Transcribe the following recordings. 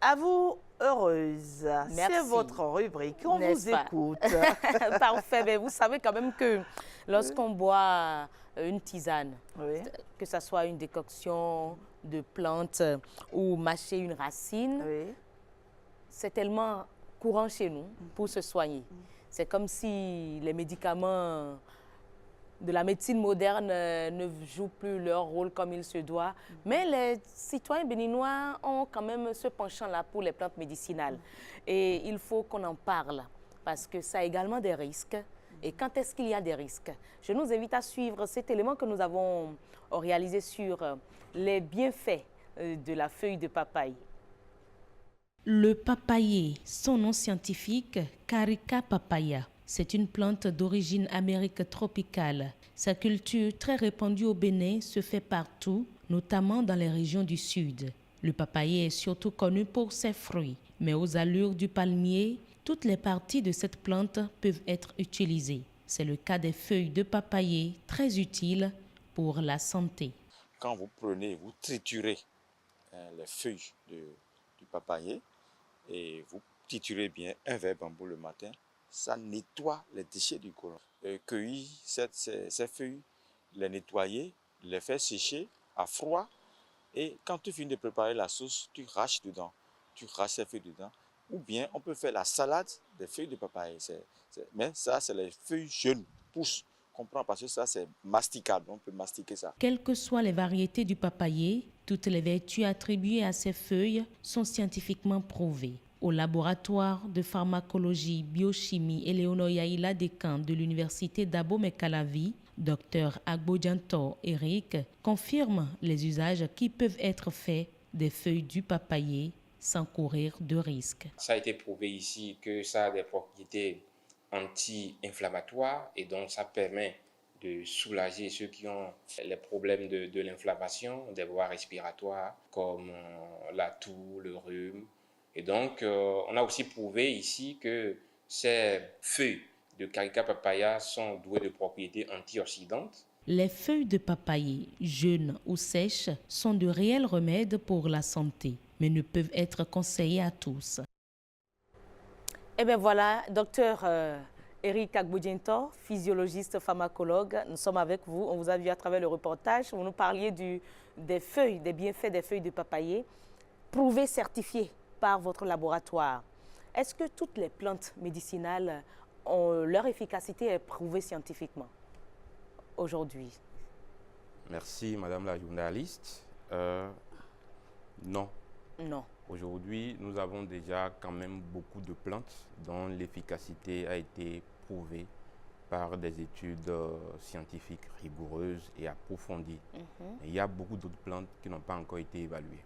À vous, heureuse. Merci. C'est votre rubrique. On vous écoute. Parfait. Mais vous savez quand même que lorsqu'on boit une tisane, Oui. que ce soit une décoction de plantes ou mâcher une racine, Oui. c'est tellement courant chez nous pour se soigner. C'est comme si les médicaments de la médecine moderne ne jouent plus leur rôle comme il se doit. Mais les citoyens béninois ont quand même ce penchant-là pour les plantes médicinales. Et il faut qu'on en parle parce que ça a également des risques. Et quand est-ce qu'il y a des risques? Je nous invite à suivre cet élément que nous avons réalisé sur les bienfaits de la feuille de papaye. Le papayer, son nom scientifique, Carica papaya. C'est une plante d'origine Amérique tropicale. Sa culture, très répandue au Bénin, se fait partout, notamment dans les régions du sud. Le papayer est surtout connu pour ses fruits, mais aux allures du palmier, toutes les parties de cette plante peuvent être utilisées. C'est le cas des feuilles de papayer, très utiles pour la santé. Quand vous prenez, vous triturez les feuilles du papayer et vous triturez bien un verre bambou le matin, ça nettoie les déchets du côlon. Cueillir ces feuilles, les nettoyer, les faire sécher à froid et quand tu finis de préparer la sauce, tu raches dedans. Tu raches ces feuilles dedans. Ou bien on peut faire la salade des feuilles de papaye. Mais ça, c'est les feuilles jeunes, pousses. Comprends, parce que ça, c'est masticable. On peut mastiquer ça. Quelles que soient les variétés du papayer, toutes les vertus attribuées à ces feuilles sont scientifiquement prouvées. Au laboratoire de pharmacologie, biochimie Eleonore Yaïla Decan de l'université d'Abomey-Calavi, Dr Agbodjantor Eric confirme les usages qui peuvent être faits des feuilles du papayer sans courir de risques. Ça a été prouvé ici que ça a des propriétés anti-inflammatoires et donc ça permet de soulager ceux qui ont les problèmes de l'inflammation, des voies respiratoires comme la toux, le rhume. Et donc, on a aussi prouvé ici que ces feuilles de Carica papaya sont douées de propriétés antioxydantes. Les feuilles de papayer, jeunes ou sèches, sont de réels remèdes pour la santé, mais ne peuvent être conseillées à tous. Eh bien voilà, docteur Eric Agbodjantor, physiologiste pharmacologue, nous sommes avec vous. On vous a vu à travers le reportage. Vous nous parliez des feuilles, des bienfaits des feuilles de papayer, prouvées, certifiées par votre laboratoire. Est-ce que toutes les plantes médicinales ont leur efficacité est prouvée scientifiquement aujourd'hui? Merci, Madame la journaliste. Non. Non. Aujourd'hui, nous avons déjà quand même beaucoup de plantes dont l'efficacité a été prouvée par des études scientifiques rigoureuses et approfondies. Et il y a beaucoup d'autres plantes qui n'ont pas encore été évaluées.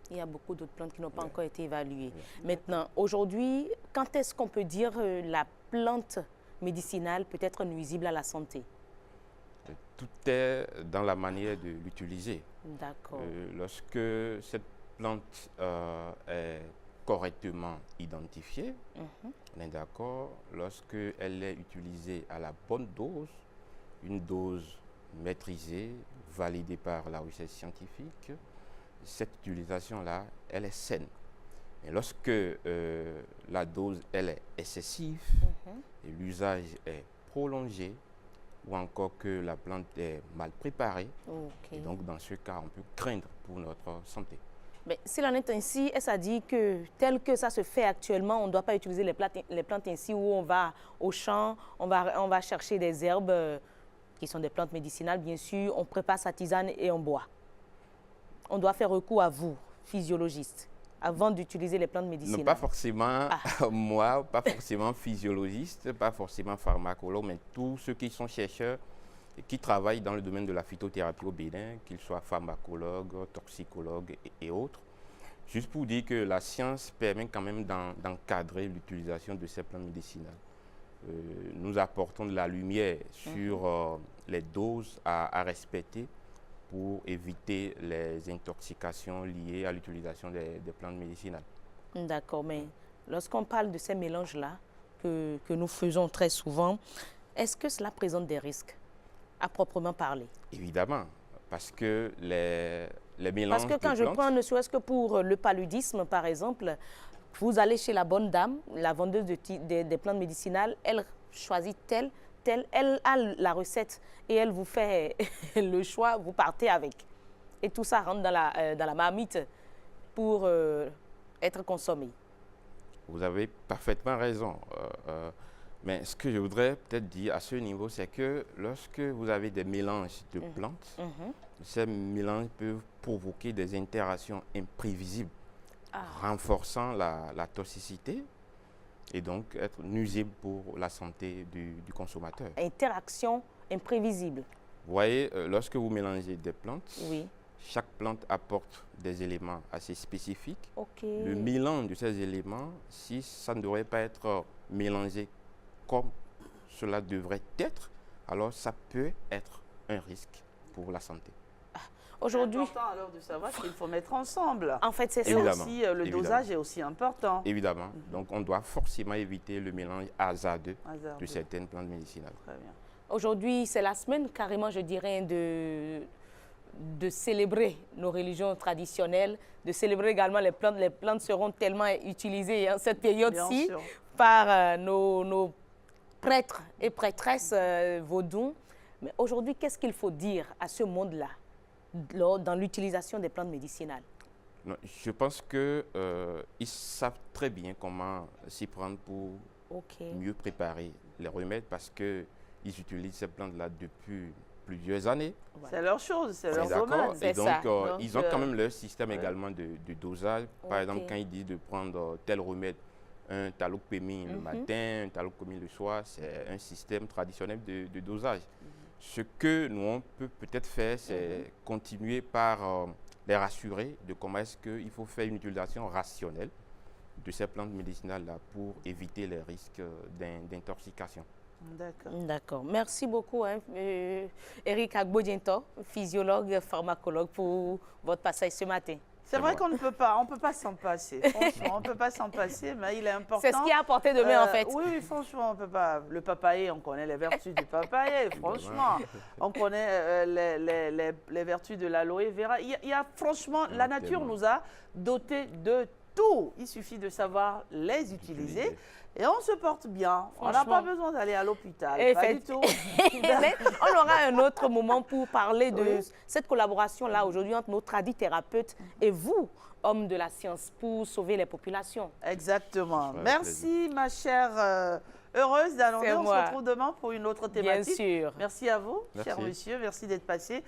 Il y a beaucoup d'autres plantes qui n'ont pas encore été évaluées. Maintenant, aujourd'hui, quand est-ce qu'on peut dire la plante médicinale peut être nuisible à la santé? Tout est dans la manière de l'utiliser. D'accord. Lorsque cette plante est correctement identifiée, on est d'accord, lorsqu'elle est utilisée à la bonne dose, une dose maîtrisée, validée par la recherche scientifique, cette utilisation-là, elle est saine. Mais lorsque la dose, elle est excessive, et l'usage est prolongé, ou encore que la plante est mal préparée, et donc dans ce cas, on peut craindre pour notre santé. Mais s'il en est ainsi, est-ce à dire que tel que ça se fait actuellement, on ne doit pas utiliser les plantes ainsi où on va au champ, on va chercher des herbes qui sont des plantes médicinales, bien sûr, on prépare sa tisane et on boit. On doit faire recours à vous, physiologiste, avant d'utiliser les plantes médicinales. Non, pas forcément moi, pas forcément physiologiste, pas forcément pharmacologue, mais tous ceux qui sont chercheurs et qui travaillent dans le domaine de la phytothérapie au Bénin, qu'ils soient pharmacologues, toxicologues et autres. Juste pour dire que la science permet quand même d'encadrer l'utilisation de ces plantes médicinales. Nous apportons de la lumière sur les doses à respecter pour éviter les intoxications liées à l'utilisation des plantes médicinales. D'accord, mais lorsqu'on parle de ces mélanges-là que nous faisons très souvent, est-ce que cela présente des risques à proprement parler? Évidemment, parce que les mélanges Parce que quand de je plantes. prends, ne serait-ce que pour le paludisme, par exemple, vous allez chez la bonne dame, la vendeuse des plantes médicinales, elle choisit telle, elle a la recette et elle vous fait le choix, vous partez avec. Et tout ça rentre dans la marmite pour être consommé. Vous avez parfaitement raison. Mais ce que je voudrais peut-être dire à ce niveau, c'est que lorsque vous avez des mélanges de plantes, ces mélanges peuvent provoquer des interactions imprévisibles, renforçant la toxicité et donc être nuisibles pour la santé du consommateur. Interaction imprévisible. Vous voyez, lorsque vous mélangez des plantes, Oui. chaque plante apporte des éléments assez spécifiques. OK. Le mélange de ces éléments, si ça ne devrait pas être mélangé comme cela devrait être, alors ça peut être un risque pour la santé. Aujourd'hui, C'est important alors de savoir qu'il faut mettre ensemble. en fait, c'est ça. Et Évidemment. aussi, le dosage est aussi important. Évidemment. Donc, on doit forcément éviter le mélange hasardeux Hasardeux. de certaines plantes médicinales. Très bien. Aujourd'hui, c'est la semaine carrément, je dirais, de célébrer nos religions traditionnelles, de célébrer également les plantes. Les plantes seront tellement utilisées en cette période-ci Bien sûr. par nos prêtres et prêtresses vaudous. Mais aujourd'hui, qu'est-ce qu'il faut dire à ce monde-là dans l'utilisation des plantes médicinales? Non, je pense qu'ils savent très bien comment s'y prendre pour OK. mieux préparer les remèdes parce qu'ils utilisent ces plantes-là depuis plusieurs années. C'est leur chose, c'est leur D'accord. domaine. Et C'est donc, ça. Donc, ils ont quand même leur système ouais. également de dosage. Par Ok. exemple, quand ils disent de prendre tel remède, un talocpémine le matin, un talocpémine le soir, c'est un système traditionnel de dosage. Ce que nous, on peut peut-être faire, c'est continuer par les rassurer de comment est-ce qu'il faut faire une utilisation rationnelle de ces plantes médicinales-là pour éviter les risques d'intoxication. D'accord. D'accord. Merci beaucoup, Eric Agbodjento, physiologue, pharmacologue, pour votre passage ce matin. C'est vrai moi. qu'on ne peut pas s'en passer. Franchement, on ne peut pas s'en passer, mais il est important. C'est ce qui est apporté de main, en fait. Oui, oui, franchement, on peut pas. Le papayer, on connaît les vertus du papayer, franchement. On connaît les vertus de l'aloe vera. Il y a franchement, la nature tellement. nous a dotés de tout. Il suffit de savoir les utiliser. Et on se porte bien. On n'a Franchement. pas besoin d'aller à l'hôpital. Et Pas du tout. Mais on aura un autre moment pour parler de cette collaboration-là aujourd'hui entre nos tradithérapeutes et vous, hommes de la science, pour sauver les populations. Exactement. Ouais, Merci, ma chère heureuse d'Alain. C'est On se moi. retrouve demain pour une autre Bien thématique. sûr. Merci à vous, Merci. cher monsieur. Merci d'être passé.